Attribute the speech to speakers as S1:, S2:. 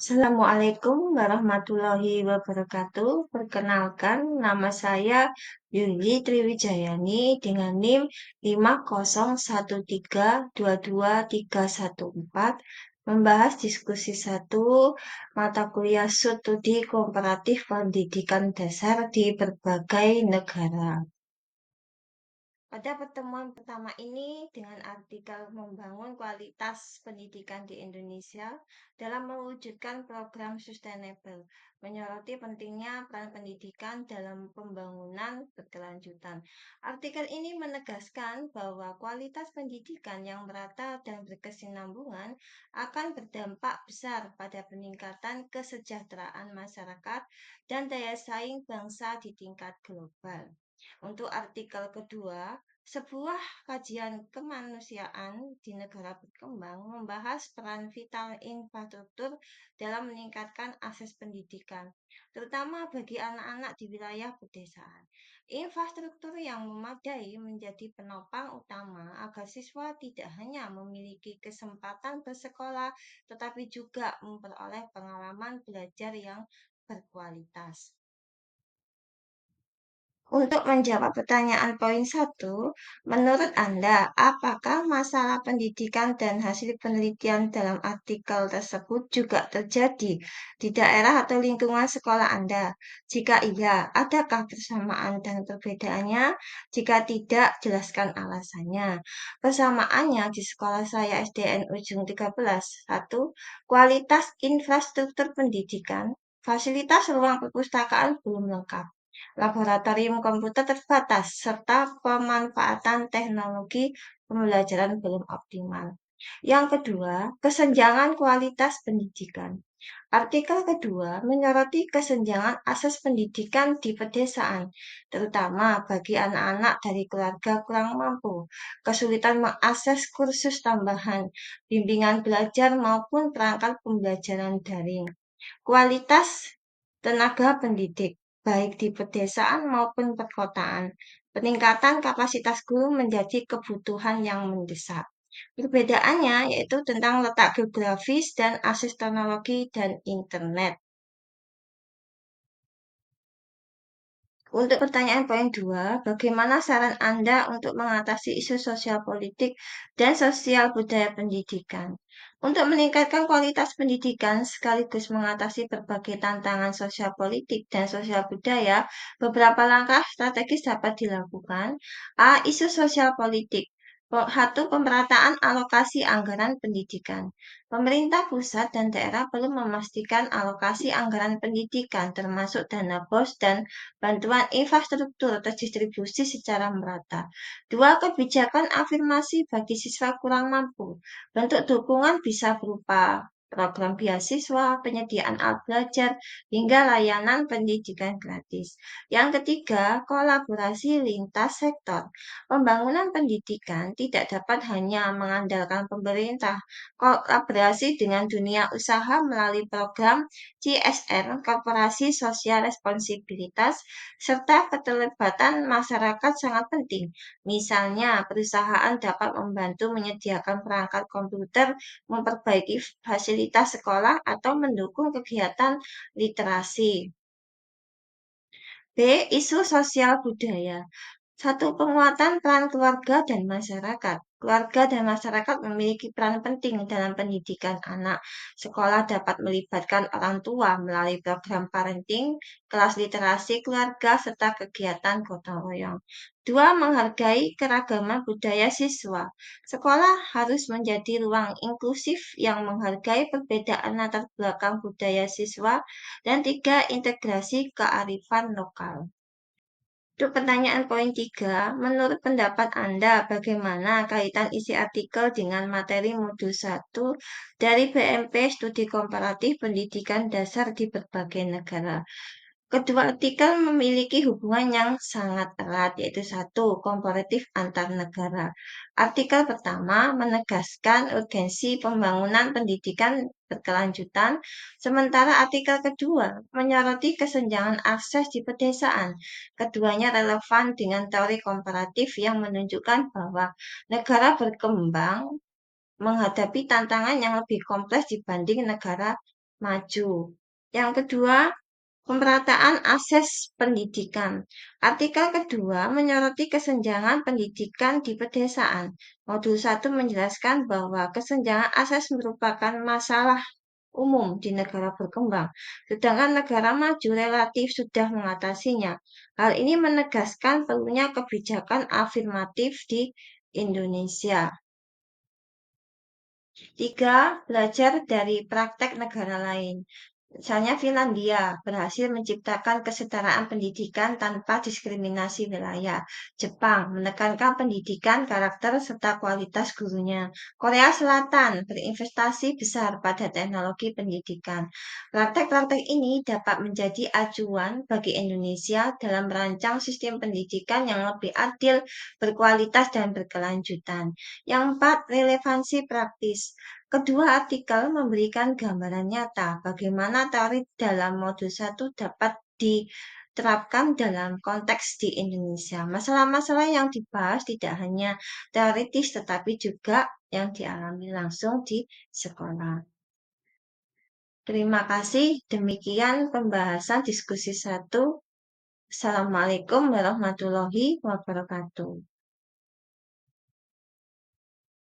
S1: Assalamualaikum warahmatullahi wabarakatuh. Perkenalkan, nama saya Yuli Triwijayani dengan NIM 501322314, membahas diskusi satu mata kuliah studi komparatif pendidikan dasar di berbagai negara. Pada pertemuan pertama ini dengan artikel membangun kualitas pendidikan di Indonesia dalam mewujudkan program sustainable, menyoroti pentingnya peran pendidikan dalam pembangunan berkelanjutan. Artikel ini menegaskan bahwa kualitas pendidikan yang merata dan berkesinambungan akan berdampak besar pada peningkatan kesejahteraan masyarakat dan daya saing bangsa di tingkat global. Untuk artikel kedua, sebuah kajian kemanusiaan di negara berkembang membahas peran vital infrastruktur dalam meningkatkan akses pendidikan, terutama bagi anak-anak di wilayah pedesaan. Infrastruktur yang memadai menjadi penopang utama agar siswa tidak hanya memiliki kesempatan bersekolah, tetapi juga memperoleh pengalaman belajar yang berkualitas. Untuk menjawab pertanyaan poin satu, menurut Anda, apakah masalah pendidikan dan hasil penelitian dalam artikel tersebut juga terjadi di daerah atau lingkungan sekolah Anda? Jika iya, adakah persamaan dan perbedaannya? Jika tidak, jelaskan alasannya. Persamaannya di sekolah saya SDN Ujung 13. Satu, kualitas infrastruktur pendidikan. Fasilitas ruang perpustakaan belum lengkap, laboratorium komputer terbatas, serta pemanfaatan teknologi pembelajaran belum optimal. Yang kedua, kesenjangan kualitas pendidikan. Artikel kedua menyoroti kesenjangan akses pendidikan di pedesaan, terutama bagi anak-anak dari keluarga kurang mampu, kesulitan mengakses kursus tambahan, bimbingan belajar maupun perangkat pembelajaran daring. Kualitas tenaga pendidik, baik di pedesaan maupun perkotaan. Peningkatan kapasitas guru menjadi kebutuhan yang mendesak. Perbedaannya yaitu tentang letak geografis dan akses teknologi dan internet. Untuk pertanyaan poin 2, bagaimana saran Anda untuk mengatasi isu sosial politik dan sosial budaya pendidikan? Untuk meningkatkan kualitas pendidikan sekaligus mengatasi berbagai tantangan sosial politik dan sosial budaya, beberapa langkah strategis dapat dilakukan. A. Isu sosial politik. Satu, pemerataan alokasi anggaran pendidikan. Pemerintah pusat dan daerah perlu memastikan alokasi anggaran pendidikan termasuk dana BOS dan bantuan infrastruktur terdistribusi secara merata. Dua, kebijakan afirmasi bagi siswa kurang mampu. Bentuk dukungan bisa berupa program beasiswa, penyediaan alat belajar, hingga layanan pendidikan gratis. Yang ketiga, kolaborasi lintas sektor. Pembangunan pendidikan tidak dapat hanya mengandalkan pemerintah. Kolaborasi dengan dunia usaha melalui program CSR, Korporasi Sosial Responsibilitas, serta keterlibatan masyarakat sangat penting. Misalnya, perusahaan dapat membantu menyediakan perangkat komputer, memperbaiki fasilitas sekolah, atau mendukung kegiatan literasi. B. Isu sosial budaya. Satu, penguatan peran keluarga dan masyarakat. Keluarga dan masyarakat memiliki peran penting dalam pendidikan anak. Sekolah dapat melibatkan orang tua melalui program parenting, kelas literasi keluarga, serta kegiatan gotong royong. Dua, menghargai keragaman budaya siswa. Sekolah harus menjadi ruang inklusif yang menghargai perbedaan latar belakang budaya siswa. Dan tiga, integrasi kearifan lokal. Untuk pertanyaan poin 3, menurut pendapat Anda, bagaimana kaitan isi artikel dengan materi modul 1 dari BMP Studi Komparatif Pendidikan Dasar di berbagai negara? Kedua artikel memiliki hubungan yang sangat erat, yaitu satu, komparatif antar negara. Artikel pertama menegaskan urgensi pembangunan pendidikan berkelanjutan, sementara artikel kedua menyoroti kesenjangan akses di pedesaan. Keduanya relevan dengan teori komparatif yang menunjukkan bahwa negara berkembang menghadapi tantangan yang lebih kompleks dibanding negara maju. Yang kedua, pemerataan akses pendidikan. Artikel kedua menyoroti kesenjangan pendidikan di pedesaan. Modul 1 menjelaskan bahwa kesenjangan akses merupakan masalah umum di negara berkembang, sedangkan negara maju relatif sudah mengatasinya. Hal ini menegaskan perlunya kebijakan afirmatif di Indonesia. 3. Belajar dari praktek negara lain. Misalnya Finlandia berhasil menciptakan kesetaraan pendidikan tanpa diskriminasi wilayah. Jepang menekankan pendidikan karakter serta kualitas gurunya. Korea Selatan berinvestasi besar pada teknologi pendidikan. Praktek-praktek ini dapat menjadi acuan bagi Indonesia dalam merancang sistem pendidikan yang lebih adil, berkualitas, dan berkelanjutan. Yang keempat, relevansi praktis. Kedua artikel memberikan gambaran nyata bagaimana teori dalam modul 1 dapat diterapkan dalam konteks di Indonesia. Masalah-masalah yang dibahas tidak hanya teoritis tetapi juga yang dialami langsung di sekolah. Terima kasih. Demikian pembahasan diskusi 1. Assalamualaikum warahmatullahi wabarakatuh.